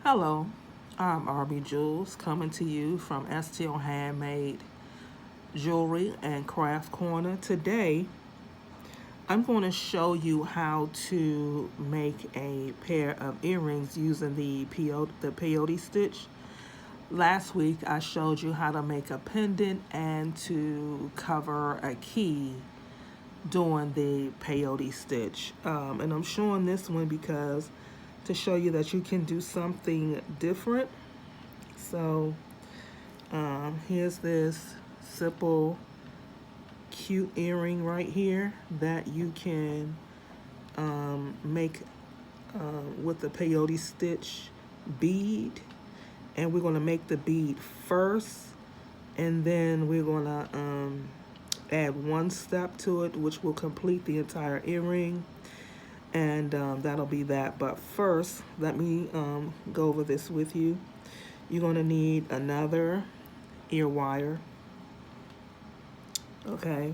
Hello, I'm RB Jules coming to you from STL Handmade Jewelry and Craft Corner. Today, I'm going to show you how to make a pair of earrings using the peyote stitch. Last week, I showed you how to make a pendant and to cover a key doing the peyote stitch. And I'm showing this one because to show you that you can do something different. So here's this simple cute earring right here that you can make with the peyote stitch bead. And we're going to make the bead first, and then we're going to add one step to it, which will complete the entire earring. And that'll be that. But first, let me go over this with you. You're going to need another ear wire. Okay.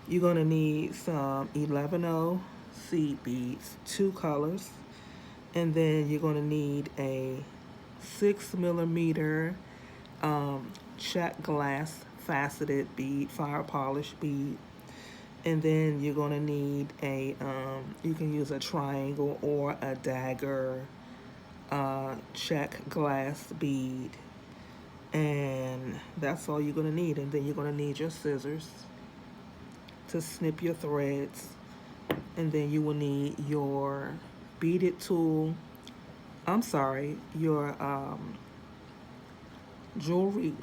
You're going to need some 11O seed beads, 2 colors. And then you're going to need a 6mm Czech glass faceted bead, fire polished bead. And then you're going to need a, you can use a triangle or a dagger Czech glass bead. And that's all you're going to need. And then you're going to need your scissors to snip your threads. And then you will need your beaded tool. I'm sorry, your jewelry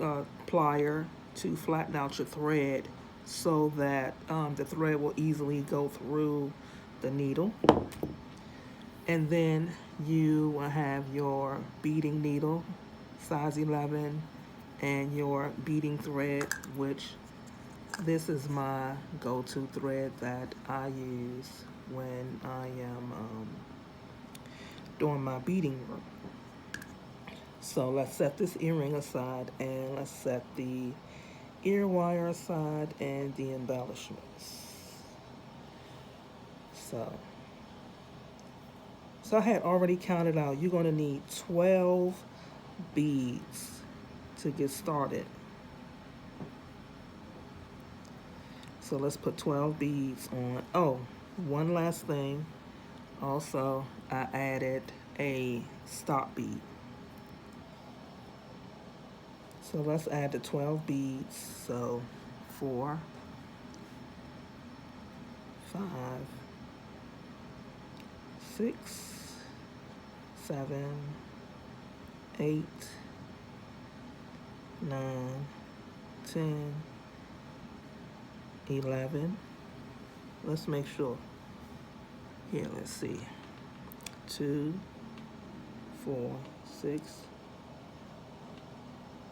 plier to flatten out your thread so that the thread will easily go through the needle. And then you will have your beading needle, size 11, and your beading thread, which this is my go-to thread that I use when I am doing my beading work. So let's set this earring aside, and let's set the ear wire aside and the embellishments. So I had already counted out. You're going to need 12 beads to get started. So let's put 12 beads on. Oh, one last thing. Also, I added a stop bead. So let's add the 12 beads. So 4, 5, 6, 7, 8, 9, 10, 11. Let's make sure. Here, let's see. 2, 4, 6,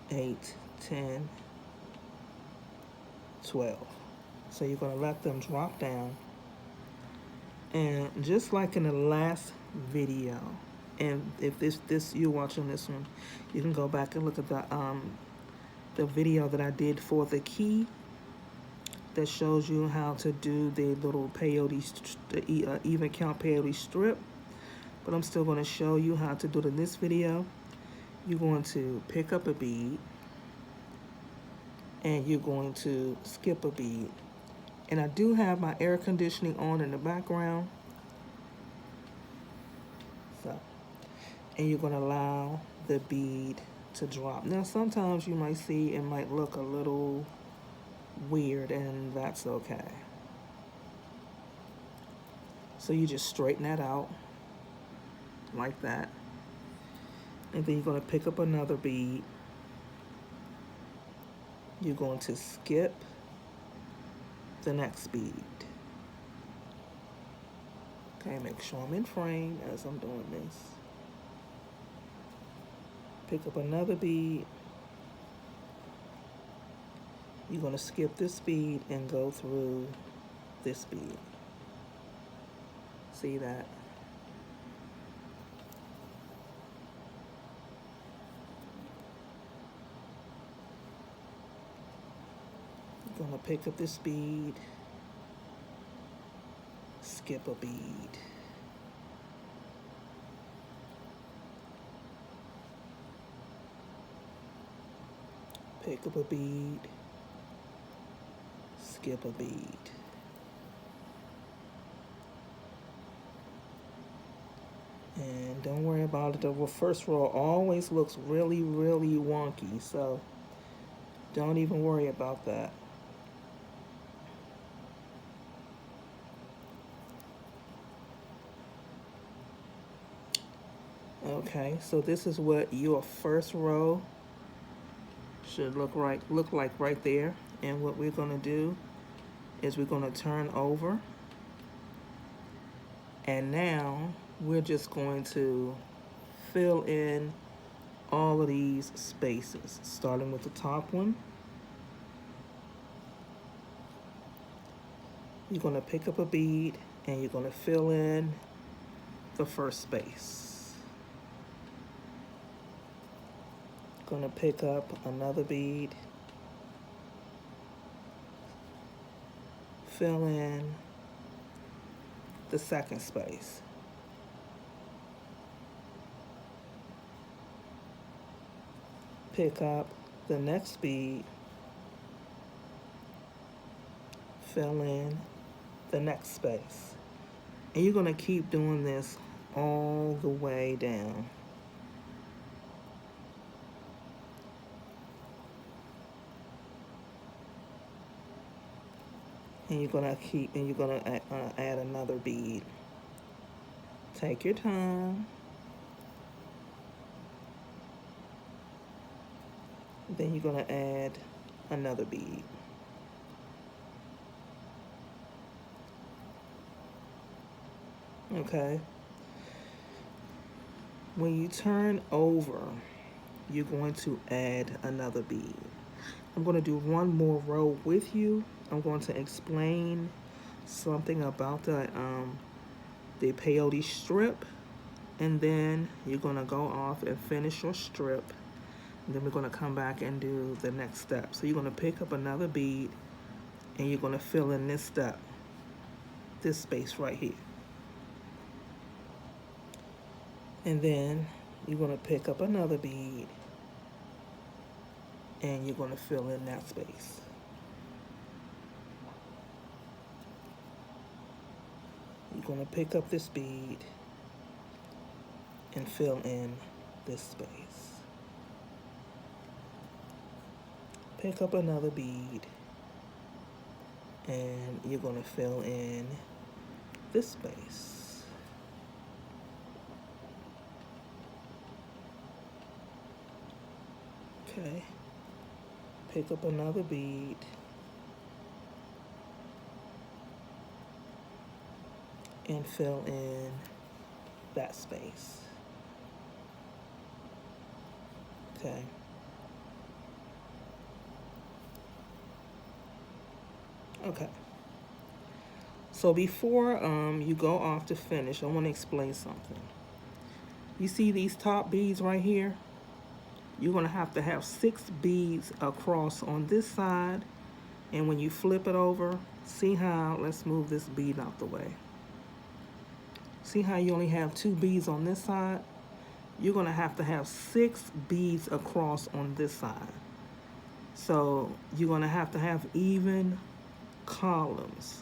8, 10, 12. So you're going to let them drop down. And just like in the last video, and if this you're watching this one, you can go back and look at the video that I did for the key that shows you how to do the little peyote, the even count peyote strip. But I'm still going to show you how to do it in this video. You're going to pick up a bead, and you're going to skip a bead. And I do have my air conditioning on in the background. So, and you're going to allow the bead to drop. Now, sometimes you might see it might look a little weird, and that's okay. So you just straighten that out like that. And then you're going to pick up another bead. You're going to skip the next bead. Okay, make sure I'm in frame as I'm doing this. Pick up another bead. You're going to skip this bead and go through this bead. See that? You're going to pick up this bead, skip a bead. Pick up a bead, skip a bead. And don't worry about it. The first row always looks really, really wonky, so don't even worry about that. Okay, so this is what your first row should look like right there. And what we're going to do is we're going to turn over. And now we're just going to fill in all of these spaces, starting with the top one. You're going to pick up a bead and you're going to fill in the first space. Going to pick up another bead, fill in the second space. Pick up the next bead, fill in the next space. And you're going to keep doing this all the way down. And you're going to add another bead. Take your time. Then you're going to add another bead. Okay. When you turn over, you're going to add another bead. I'm going to do one more row with you. I'm going to explain something about the peyote strip, and then you're going to go off and finish your strip. And then we're going to come back and do the next step. So you're going to pick up another bead and you're going to fill in this step, this space right here. And then you're going to pick up another bead and you're going to fill in that space. You're going to pick up this bead and fill in this space. Pick up another bead and you're going to fill in this space. Okay. Pick up another bead and fill in that space. Okay. Okay. So before you go off to finish, I want to explain something. You see these top beads right here? You're going to have 6 beads across on this side. And when you flip it over, see how, let's move this bead out the way. See how you only have 2 beads on this side? You're going to have 6 beads across on this side. So you're going to have even columns.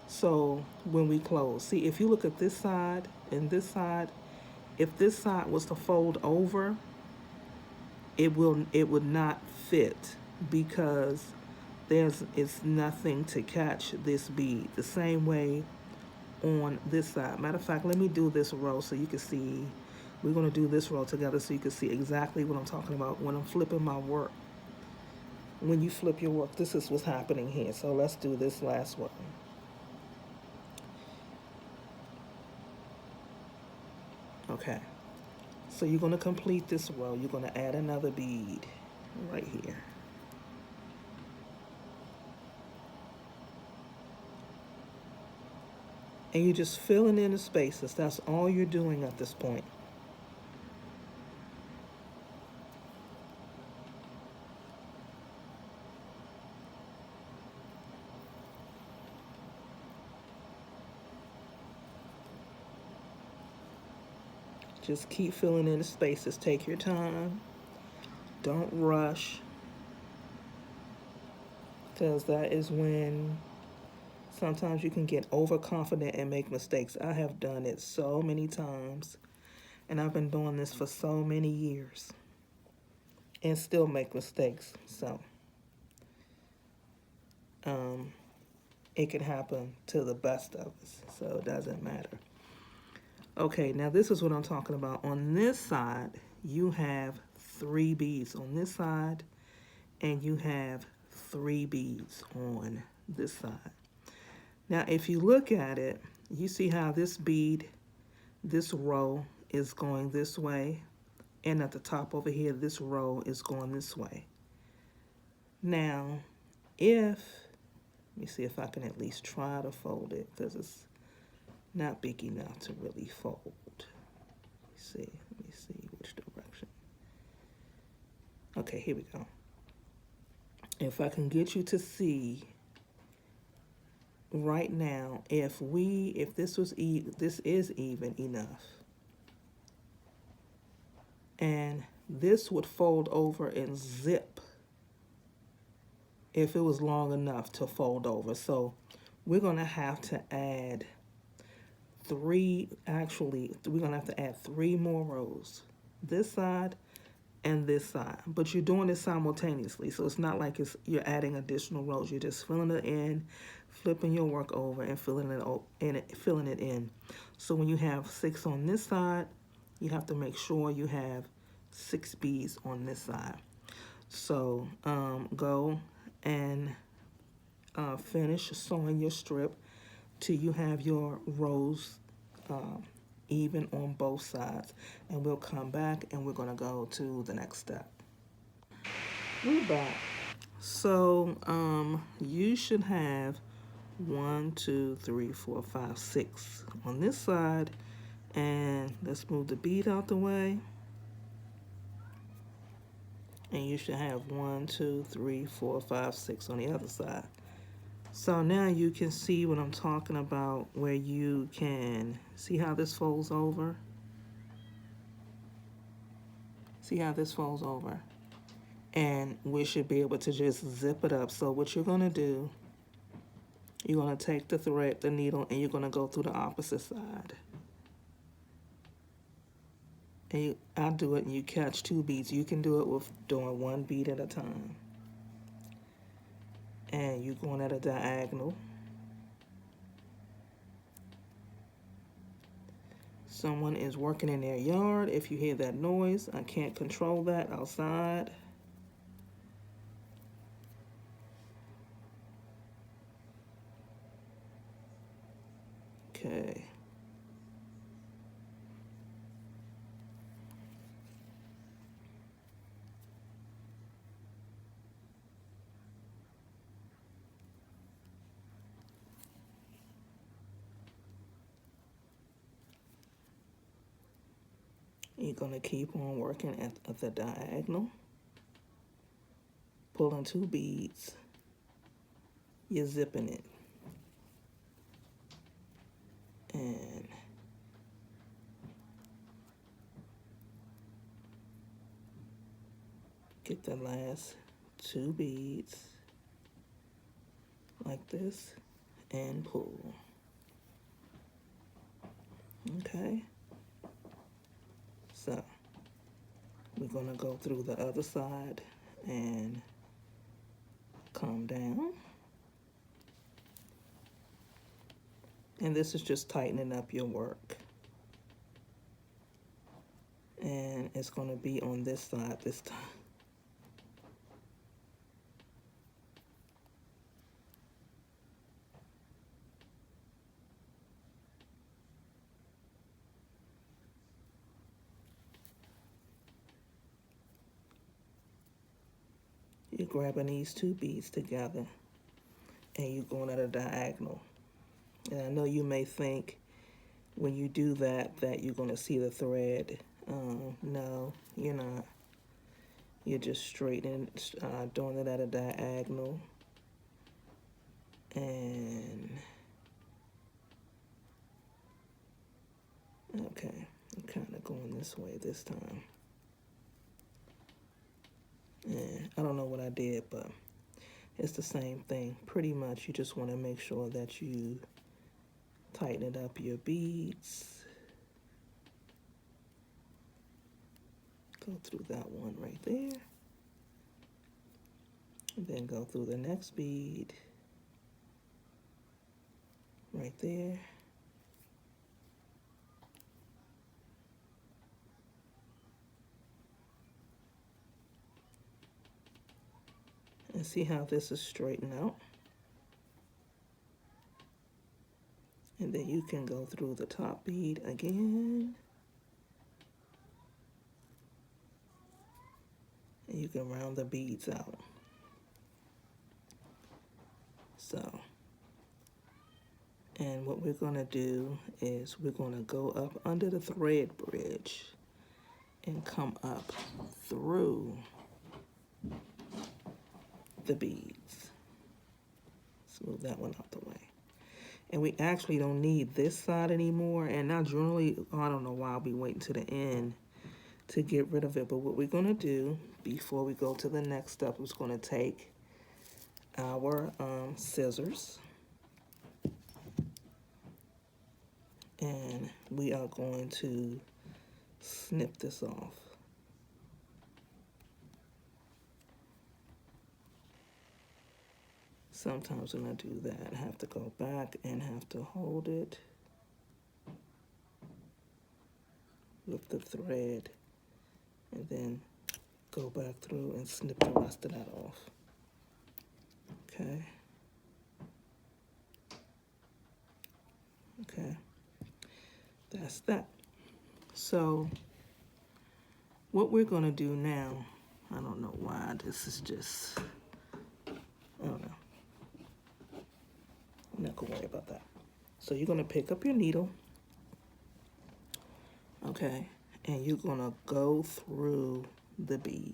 So when we close, see, if you look at this side and this side, if this side was to fold over, it would not fit because it's nothing to catch this bead. The same way on this side. Matter of fact, let me do this row so you can see. We're going to do this row together so you can see exactly what I'm talking about when I'm flipping my work. When you flip your work, this is what's happening here. So let's do this last one. Okay. So you're going to complete this row. You're going to add another bead right here. And you're just filling in the spaces. That's all you're doing at this point. Just keep filling in the spaces. Take your time. Don't rush. because that is when sometimes you can get overconfident and make mistakes. I have done it so many times, and I've been doing this for so many years and still make mistakes. So um, it can happen to the best of us, so it doesn't matter. Okay, now this is what I'm talking about. On this side, you have 3 beads on this side, and you have 3 beads on this side. Now, if you look at it, you see how this bead, this row is going this way, and at the top over here, this row is going this way. Now, let me see if I can at least try to fold it, because it's not big enough to really fold. Let me see which direction. Okay, here we go. If I can get you to see right now, if this is even enough, and this would fold over and zip if it was long enough to fold over. So we're gonna have to add we're gonna have to add 3 more rows, this side and this side, but you're doing it simultaneously, so it's not like you're adding additional rows. You're just filling it in, flipping your work over, and filling it in. So when you have 6 on this side, you have to make sure you have 6 beads on this side. So go and finish sewing your strip till you have your rows even on both sides, and we'll come back and we're going to go to the next step. We're back. So you should have 1, 2, 3, 4, 5, 6 on this side, and let's move the bead out the way, and you should have 1, 2, 3, 4, 5, 6 on the other side. So now you can see what I'm talking about, where you can see how this folds over. See how this folds over? And we should be able to just zip it up. So what you're gonna do, you're gonna take the thread, the needle, and you're gonna go through the opposite side. And I'll do it and you catch 2 beads. You can do it with doing 1 bead at a time. And you're going at a diagonal. Someone is working in their yard. If you hear that noise, I can't control that outside. Okay. You're going to keep on working at the diagonal, pulling 2 beads, you're zipping it, and get the last 2 beads like this and pull. Okay. So we're going to go through the other side and come down. And this is just tightening up your work. And it's going to be on this side this time. You're grabbing these 2 beads together and you're going at a diagonal. And I know you may think when you do that you're going to see the thread. No, you're not. You're just straightening, doing it at a diagonal. And okay, I'm kind of going this way this time. And I don't know what I did, but It's the same thing. Pretty much you just want to make sure that you tighten it up your beads. Go through that one right there. And then go through the next bead right there. And see how this is straightened out. And then you can go through the top bead again. And you can round the beads out. So, and what we're going to do is we're going to go up under the thread bridge and come up through the beads. Smooth that one out the way. And we actually don't need this side anymore. And now generally, I don't know why I'll be waiting to the end to get rid of it. But what we're going to do before we go to the next step is going to take our scissors. And we are going to snip this off. Sometimes when I do that, I have to go back and have to hold it with the thread and then go back through and snip the rest of that off. Okay. Okay. That's that. So what we're going to do now, I don't know why this is just, I don't know. I'm not going to worry about that. So you're going to pick up your needle, okay, and you're going to go through the bead.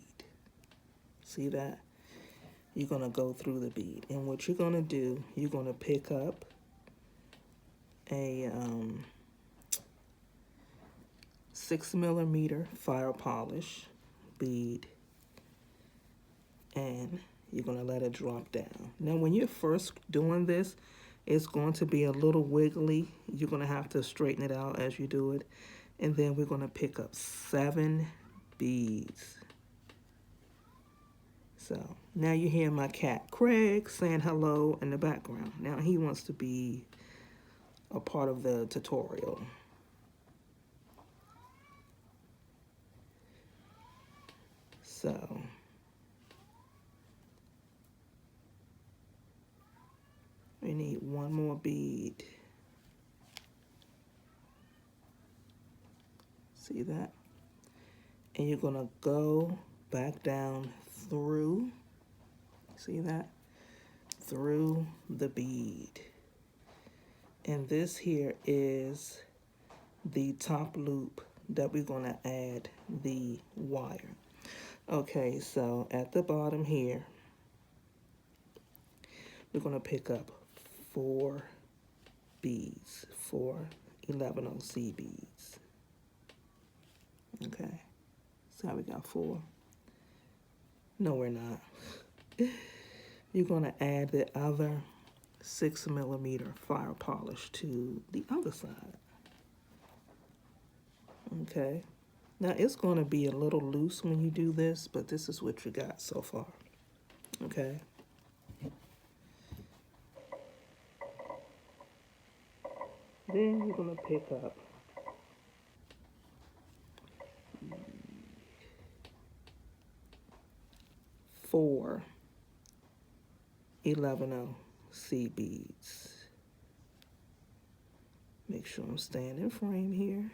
See that? You're going to go through the bead. And what you're going to do, you're going to pick up a 6mm fire polish bead, and you're going to let it drop down. Now, when you're first doing this, it's going to be a little wiggly. You're going to have to straighten it out as you do it. And then we're going to pick up 7 beads. So now you hear my cat Craig saying hello in the background. Now he wants to be a part of the tutorial. So we need one more bead. See that? And you're gonna go back down through, see that? Through the bead. And this here is the top loop that we're gonna add the wire. Okay, so at the bottom here, we're gonna pick up 4 beads, 4 11C beads. Okay, so we got 4. No, we're not. You're gonna add the other 6mm fire polish to the other side. Okay, now it's gonna be a little loose when you do this, but this is what you got so far. Okay. Then you're gonna pick up 4 11C beads. Make sure I'm staying in frame here.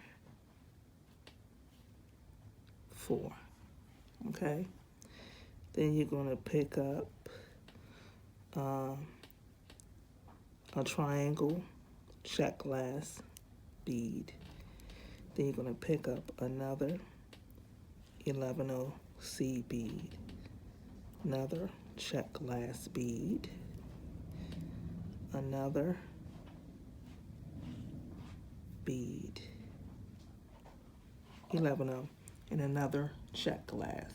4. Okay. Then you're gonna pick up a triangle Czech glass bead. Then you're gonna pick up another 11C bead, another Czech glass bead, another bead, 11O, and another Czech glass.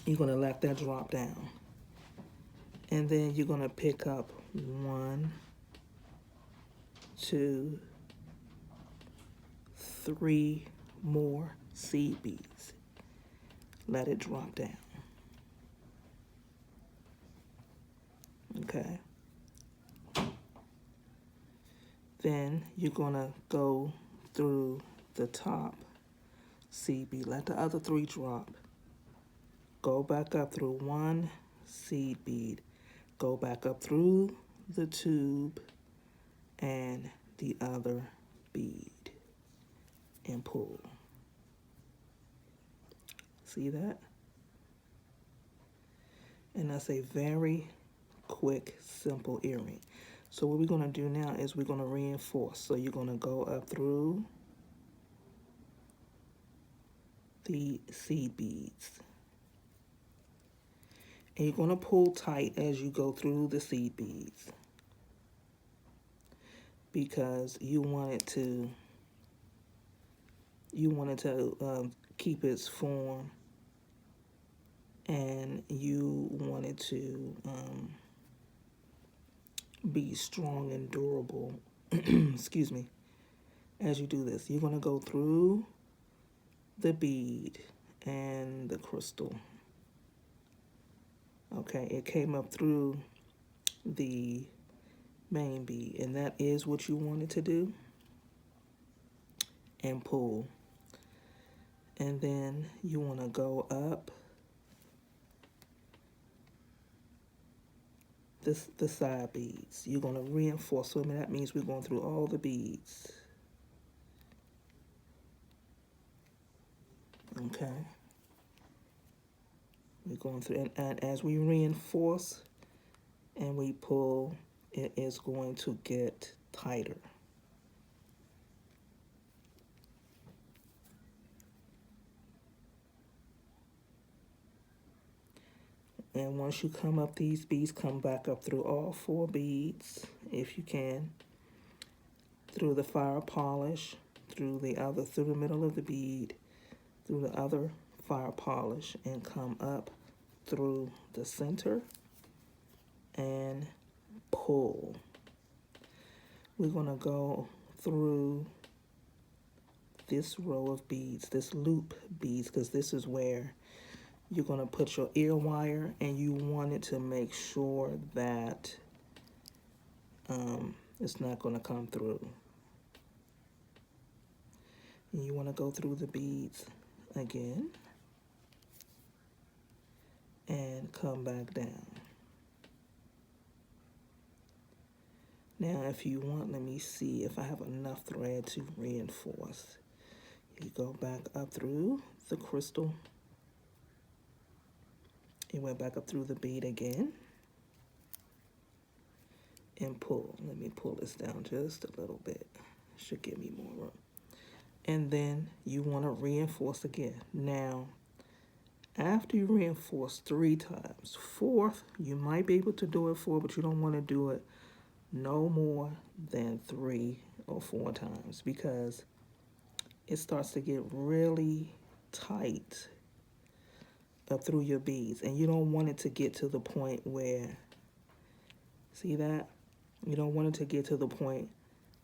You're going to let that drop down. And then you're going to pick up 1, 2, 3 more seed beads. Let it drop down. Okay. Then you're going to go through the top seed bead. Let the other 3 drop. Go back up through 1 seed bead. Go back up through the tube and the other bead and pull. See that? And that's a very quick, simple earring. So what we're going to do now is we're going to reinforce. So you're going to go up through the seed beads. And you're going to pull tight as you go through the seed beads, because you want it to keep its form, and you want it to be strong and durable. Excuse me. As you do this, you're going to go through the bead and the crystal. Okay, it came up through the main bead, and that is what you wanted to do. And pull. And then you want to go up the side beads. You're going to reinforce them, and that means we're going through all the beads. Okay. We're going through, and as we reinforce and we pull, it is going to get tighter. And once you come up these beads, come back up through all 4 beads, if you can, through the fire polish, through the middle of the bead, through the other fire polish, and come up through the center and pull. We're going to go through this row of beads, this loop beads, because this is where you're going to put your ear wire, and you want it to make sure that it's not going to come through. And you want to go through the beads again and come back down. Now, if you want, let me see if I have enough thread to reinforce. You go back up through the crystal. You went back up through the bead again and pull. Let me pull this down just a little bit. Should give me more room. And then you want to reinforce again. Now, after you reinforce 3 times, 4th, you might be able to do it 4, but you don't want to do it no more than 3 or 4 times, because it starts to get really tight up through your beads, and you don't want it to get to the point where, see that? You don't want it to get to the point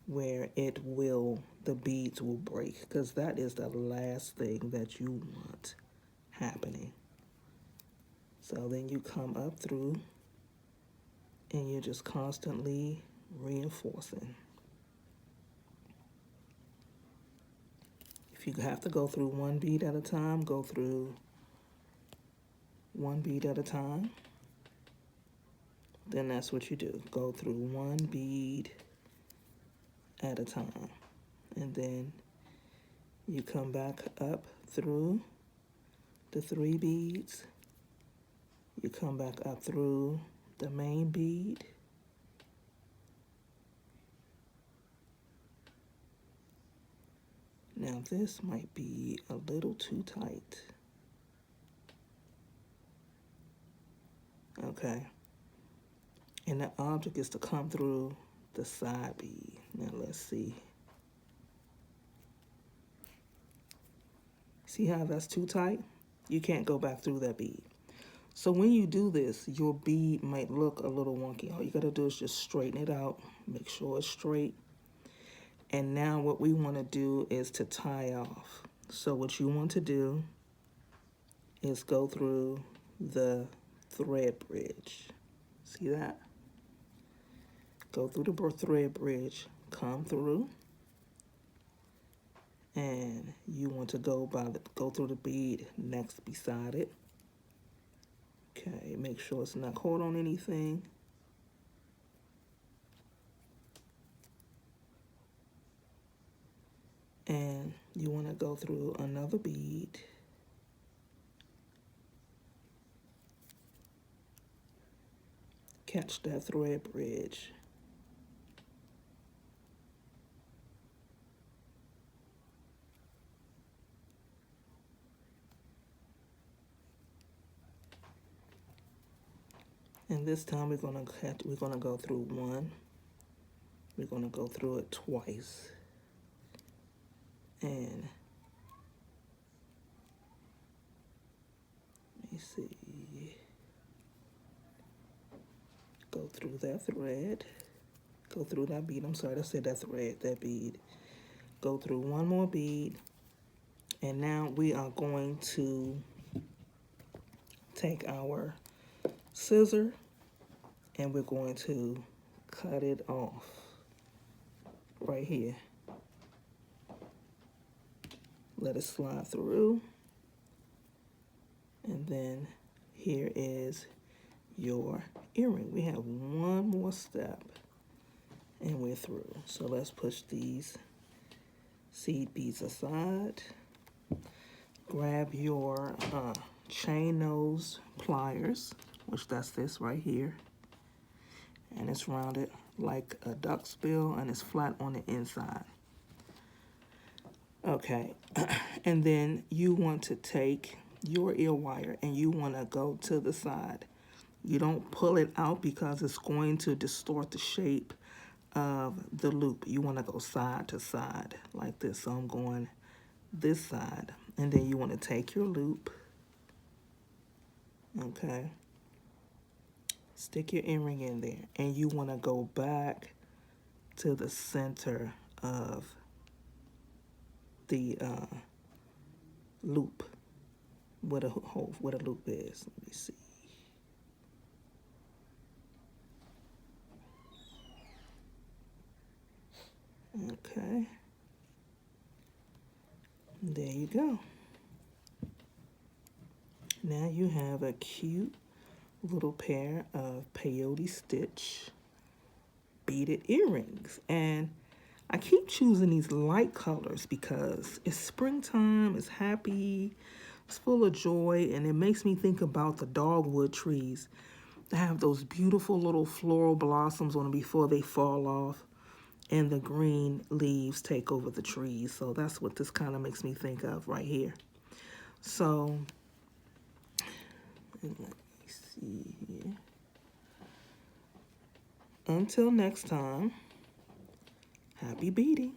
where the beads will break, because that is the last thing that you want happening. So then you come up through and you're just constantly reinforcing. If you have to go through 1 bead at a time, go through 1 bead at a time. Then that's what you do. Go through 1 bead at a time. And then you come back up through the 3 beads. You come back up through the main bead. Now this might be a little too tight. Okay. And the object is to come through the side bead. Now let's see. See how that's too tight? You can't go back through that bead. So when you do this, your bead might look a little wonky. All you gotta do is just straighten it out, make sure it's straight. And now what we wanna do is to tie off. So what you want to do is go through the thread bridge. See that? Go through the thread bridge, come through, and you want to go through the bead next beside it. Okay, make sure it's not caught on anything. And you want to go through another bead. Catch that thread bridge. And this time we're gonna go through one. We're gonna go through it twice. And let me see. Go through that thread. Go through that bead. I'm sorry, I said that thread, that bead. Go through one more bead. And now we are going to take our scissor and we're going to cut it off right here. Let it slide through. And then here is your earring. We have one more step and we're through. So let's push these seed beads aside. Grab your chain nose pliers, which that's this right here. And it's rounded like a duck's bill and it's flat on the inside. Okay, and then you want to take your ear wire and you want to go to the side. You don't pull it out because it's going to distort the shape of the loop. You want to go side to side like this. So I'm going this side, and then you want to take your loop, okay, stick your earring in there, and you want to go back to the center of the loop where the hole, where the loop is. Let me see. Okay. There you go. Now you have a cute little pair of peyote stitch beaded earrings. And I keep choosing these light colors because it's springtime, it's happy, it's full of joy, and it makes me think about the dogwood trees that have those beautiful little floral blossoms on them before they fall off and the green leaves take over the trees. So that's what this kind of makes me think of right here. So, let me see here. Until next time, happy beading.